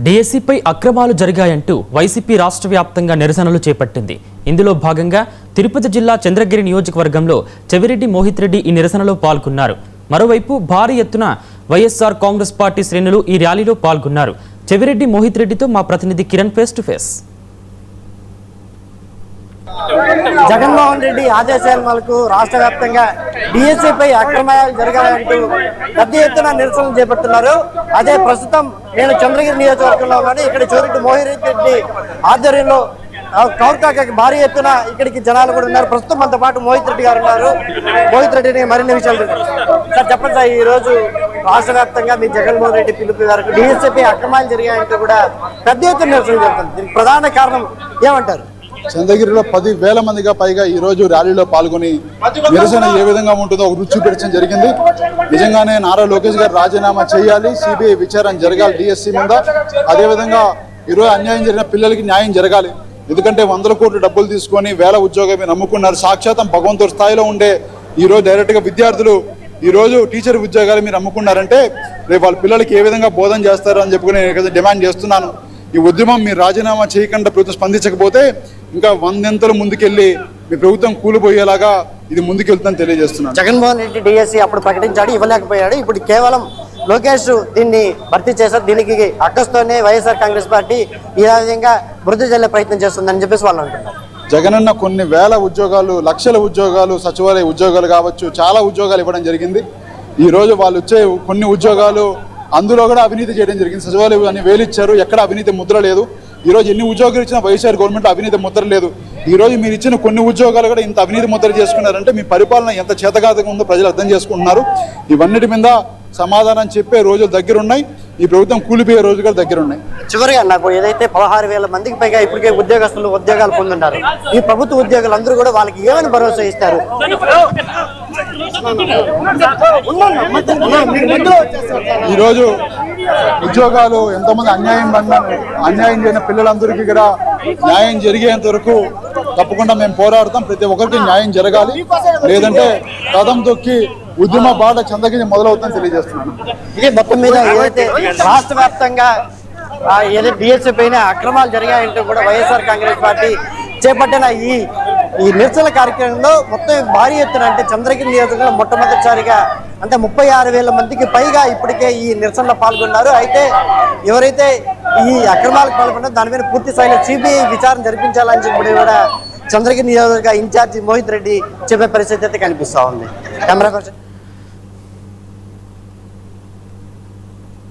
డిఎస్సిపై అక్రమాలు జరిగాయంటూ వైసీపీ రాష్ట్ర వ్యాప్తంగా నిరసనలు చేపట్టింది. ఇందులో భాగంగా తిరుపతి జిల్లా చంద్రగిరి నియోజకవర్గంలో చెవిరెడ్డి మోహిత్ రెడ్డి ఈ నిరసనలో పాల్గొన్నారు. మరోవైపు భారీ ఎత్తున వైఎస్ఆర్ కాంగ్రెస్ పార్టీ శ్రేణులు ఈ ర్యాలీలో పాల్గొన్నారు. చెవిరెడ్డి మోహిత్ రెడ్డితో మా ప్రతినిధి Kiran face to face. Jaganmohan Reddy ఆదేశాల మేరకు రాష్ట్ర వ్యాప్తంగా డిఎస్సిపై అక్రమాలు జరగాలంటూ పెద్ద ఎత్తున నిరసనలు చేపడుతున్నారు. అదే ప్రస్తుతం నేను చంద్రగిరి నియోజకవర్గంలో ఉన్నాను. ఇక్కడ చెవిరెడ్డి మోహిత్ రెడ్డి ఆధ్వర్యంలో కౌర్కాకి భారీ ఎత్తున ఇక్కడికి జనాలు కూడా ఉన్నారు. ప్రస్తుతం మనతో పాటు మోహిత్ రెడ్డి గారు ఉన్నారు. మోహిత్ రెడ్డిని మరిన్ని విషయాలు సార్ చెప్పండి సార్, ఈ రోజు రాష్ట్ర వ్యాప్తంగా మీ జగన్మోహన్ రెడ్డి పిలుపు మేరకు డిఎస్సిపై అక్రమాలు జరిగాయంటూ కూడా పెద్ద ఎత్తున నిరసన జరుగుతుంది. దీనికి ప్రధాన కారణం ఏమంటారు? చంద్రగిరిలో 10,000 మందిగా పైగా ఈ రోజు ర్యాలీలో పాల్గొని నిరసన ఏ విధంగా ఉంటుందో ఒక రుచి చూపించడం జరిగింది. నిజంగానే నారా లోకేష్ గారు రాజీనామా చేయాలి, సిబిఐ విచారణ జరగాలి డిఎస్సి మీద. అదేవిధంగా ఈరోజు అన్యాయం జరిగిన పిల్లలకి న్యాయం జరగాలి. ఎందుకంటే 100 కోట్ల డబ్బులు తీసుకొని వేల ఉద్యోగం నమ్ముకున్నారు. సాక్షాతం భగవంతుడి స్థాయిలో ఉండే ఈరోజు డైరెక్ట్గా విద్యార్థులు ఈరోజు టీచర్ ఉద్యోగాలు మీరు నమ్ముకున్నారంటే రేపు వాళ్ళ పిల్లలకి ఏ విధంగా బోధన చేస్తారు అని చెప్పి నేను డిమాండ్ చేస్తున్నాను. ఈ ఉద్యమం మీరు రాజీనామా చేయకుండా ప్రభుత్వం స్పందించకపోతే ఇంకా 100 ముందుకెళ్ళి మీ ప్రభుత్వం కూలిపోయేలాగా ఇది ముందుకెళ్తుందని తెలియజేస్తున్నాను. జగన్మోహన్ రెడ్డి డిఎస్సి అప్పుడు ప్రకటించాడు, ఇవ్వలేకపోయాడు. ఇప్పుడు కేవలం లోకేష్ దీన్ని భర్తీ చేశారు. దీనికి అక్కస్తోనే వైఎస్ఆర్ కాంగ్రెస్ పార్టీ ఈ విధంగా వృద్ధి చెల్లే ప్రయత్నం చేస్తుందని చెప్పేసి వాళ్ళు అంటున్నారు. జగనన్న కొన్ని వేల ఉద్యోగాలు, లక్షల ఉద్యోగాలు, సచివాలయ ఉద్యోగాలు కావచ్చు, చాలా ఉద్యోగాలు ఇవ్వడం జరిగింది. ఈరోజు వాళ్ళు వచ్చే కొన్ని ఉద్యోగాలు అందులో కూడా అవినీతి చేయడం జరిగింది. సచివాలయం అని వేలిచ్చారు, ఎక్కడ అవినీతి ముద్ర లేదు. ఈరోజు ఎన్ని ఉద్యోగాలు ఇచ్చినా వైఎస్ఆర్ గవర్నమెంట్ అవినీతి ముద్ర లేదు. ఈరోజు మీరు ఇచ్చిన కొన్ని ఉద్యోగాలు కూడా ఇంత అవినీతి ముద్ర చేసుకున్నారంటే మీ పరిపాలన ఎంత చేతగాతంగా ఉందో ప్రజలు అర్థం చేసుకుంటున్నారు. ఇవన్నిటి మీద సమాధానం చెప్పే రోజులు దగ్గరున్నాయి. ఈ ప్రభుత్వం కూలిపోయే రోజులు కూడా దగ్గరున్నాయి. చివరిగా నాకు ఏదైతే 16,000 మందికి పైగా ఇప్పటికే ఉద్యోగస్తులు ఉద్యోగాలు పొందున్నారు. ఈ ప్రభుత్వ ఉద్యోగులు అందరూ కూడా వాళ్ళకి ఏమని భరోసా ఇస్తారు? ఈరోజు ఉద్యోగాలు ఎంతోమంది అన్యాయం చేయని పిల్లలందరికీ కూడా న్యాయం జరిగేంత వరకు తప్పకుండా మేము పోరాడతాం. ప్రతి ఒక్కరికి న్యాయం జరగాలి, లేదంటే కదం తొక్కి ఉద్యమ బాట చంద్రగిరి మొదలవుతుందని తెలియజేస్తున్నాను. ఇది మొత్తం మీద ఏదైతే రాష్ట్ర వ్యాప్తంగా ఏదైతే డిఎస్సి పైన అక్రమాలు జరిగాయంటూ కూడా వైఎస్ఆర్ కాంగ్రెస్ పార్టీ చేపట్టిన ఈ నిరసన కార్యక్రమంలో మొత్తం భారీ ఎత్తున అంటే చంద్రగిరి నియోజకవర్గంలో మొట్టమొదటిసారిగా అంటే 36,000 మందికి పైగా ఇప్పటికే ఈ నిరసనలో పాల్గొన్నారు. అయితే ఎవరైతే ఈ అక్రమాలకు పాల్గొన్నారో దాని మీద పూర్తి స్థాయిలో సిబిఐ విచారణ జరిపించాలని చెప్పి కూడా చంద్రగిరి నియోజకవర్గ ఇన్ఛార్జి మోహిత్ రెడ్డి చెప్పే పరిస్థితి అయితే కనిపిస్తూ ఉంది. Camera person